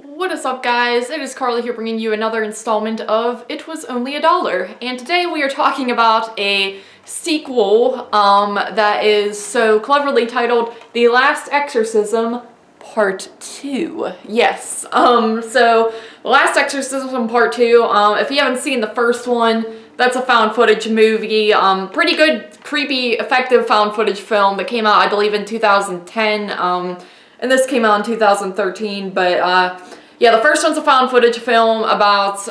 What is up, guys? It is Carly here bringing you another installment of It Was Only a Dollar. And today we are talking about a sequel that is so cleverly titled The Last Exorcism Part 2. Yes, so The Last Exorcism Part 2, if you haven't seen the first one, that's a found footage movie, pretty good, creepy, effective found footage film that came out, I believe, in 2010, and this came out in 2013, but yeah, the first one's a found footage film about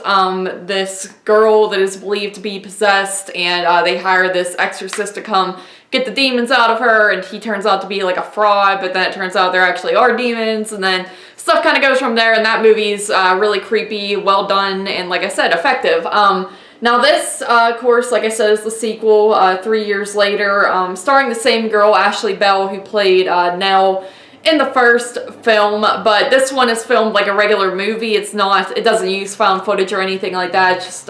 this girl that is believed to be possessed, and they hire this exorcist to come get the demons out of her, and he turns out to be like a fraud, but then it turns out there actually are demons, and then stuff kind of goes from there, and that movie's really creepy, well done, and like I said, effective. Now this, of course, like I said, is the sequel 3 years later, starring the same girl, Ashley Bell, who played Nell in the first film, but this one is filmed like a regular movie. It doesn't use found footage or anything like that. It's just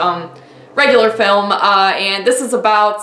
regular film, and this is about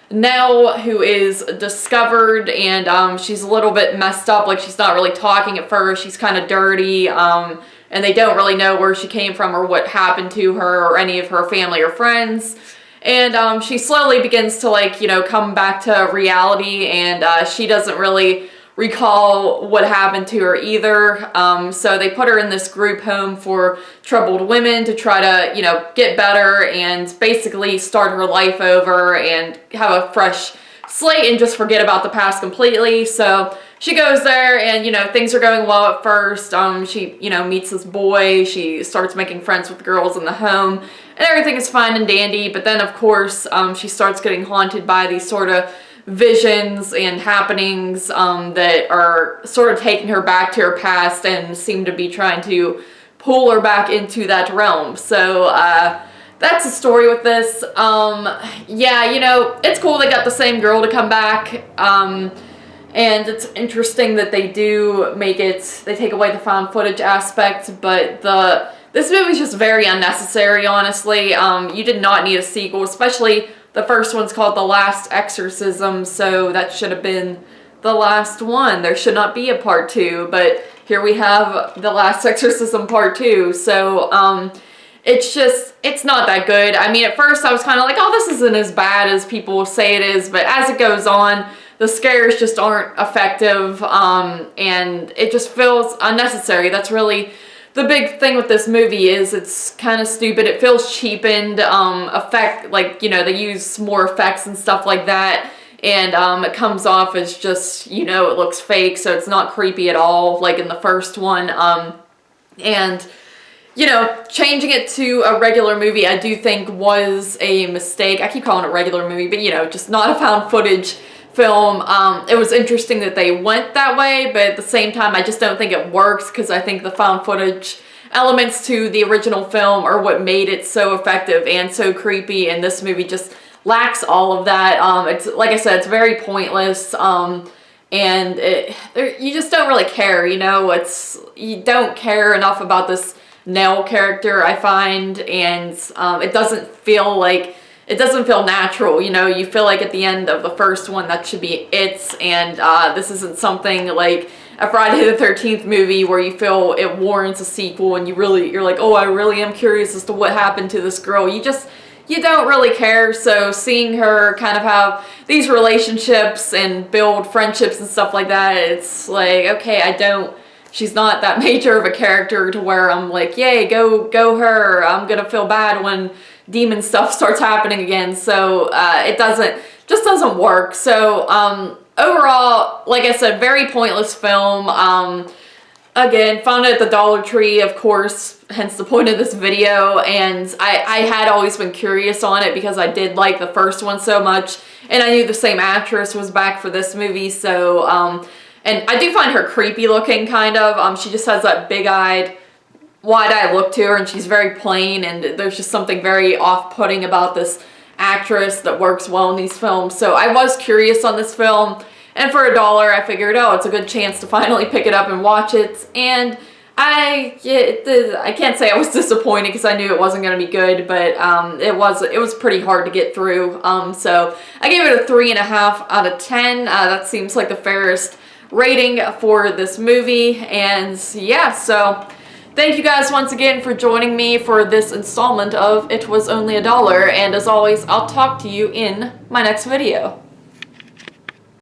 Nell, who is discovered, and she's a little bit messed up, like she's not really talking at first, she's kind of dirty, and they don't really know where she came from or what happened to her or any of her family or friends. And she slowly begins to, like, you know, come back to reality, and she doesn't really recall what happened to her either. So they put her in this group home for troubled women to try to, you know, get better and basically start her life over and have a fresh slate and just forget about the past completely. So she goes there, and, you know, things are going well at first. She, you know, meets this boy. She starts making friends with girls in the home, and everything is fine and dandy. But then, of course, she starts getting haunted by these sort of visions and happenings that are sort of taking her back to her past and seem to be trying to pull her back into that realm. So that's the story with this. Yeah, you know, it's cool they got the same girl to come back, and it's interesting that they do make it, they take away the found footage aspect, but this movie's just very unnecessary, honestly. You did not need a sequel, especially the first one's called The Last Exorcism, so that should have been the last one. There should not be a part 2, but here we have The Last Exorcism Part 2, so it's not that good. I mean, at first I was kind of like, oh, this isn't as bad as people say it is, but as it goes on, the scares just aren't effective, and it just feels unnecessary. That's really the big thing with this movie, is it's kind of stupid. It feels cheapened, like, you know, they use more effects and stuff like that, and it comes off as just, you know, it looks fake, so it's not creepy at all, like in the first one, and, you know, changing it to a regular movie, I do think was a mistake. I keep calling it a regular movie, but, you know, just not a found footage film. It was interesting that they went that way, but at the same time, I just don't think it works, because I think the found footage elements to the original film are what made it so effective and so creepy, and this movie just lacks all of that. It's, like I said, it's very pointless, and you just don't really care, you know. You don't care enough about this Nell character, I find, and it doesn't feel natural, you know. You feel like at the end of the first one that should be it, and this isn't something like a Friday the 13th movie where you feel it warrants a sequel, and you're like, oh, I really am curious as to what happened to this girl. You don't really care. So seeing her kind of have these relationships and build friendships and stuff like that, it's like, okay, she's not that major of a character to where I'm like, yay, go her. I'm gonna feel bad when demon stuff starts happening again. So it just doesn't work. So overall, like I said, very pointless film. Again, found it at the Dollar Tree, of course, hence the point of this video, and I had always been curious on it because I did like the first one so much, and I knew the same actress was back for this movie, so and I do find her creepy looking, kind of. She just has that big-eyed, wide-eyed look to her, and she's very plain, and there's just something very off-putting about this actress that works well in these films. So I was curious on this film, and for $1, I figured, oh, it's a good chance to finally pick it up and watch it. And I can't say I was disappointed, because I knew it wasn't going to be good, but it was pretty hard to get through. So I gave it a 3.5 out of 10. That seems like the fairest rating for this movie, and yeah, so Thank you guys once again for joining me for this installment of It Was Only a Dollar, and as always, I'll talk to you in my next video.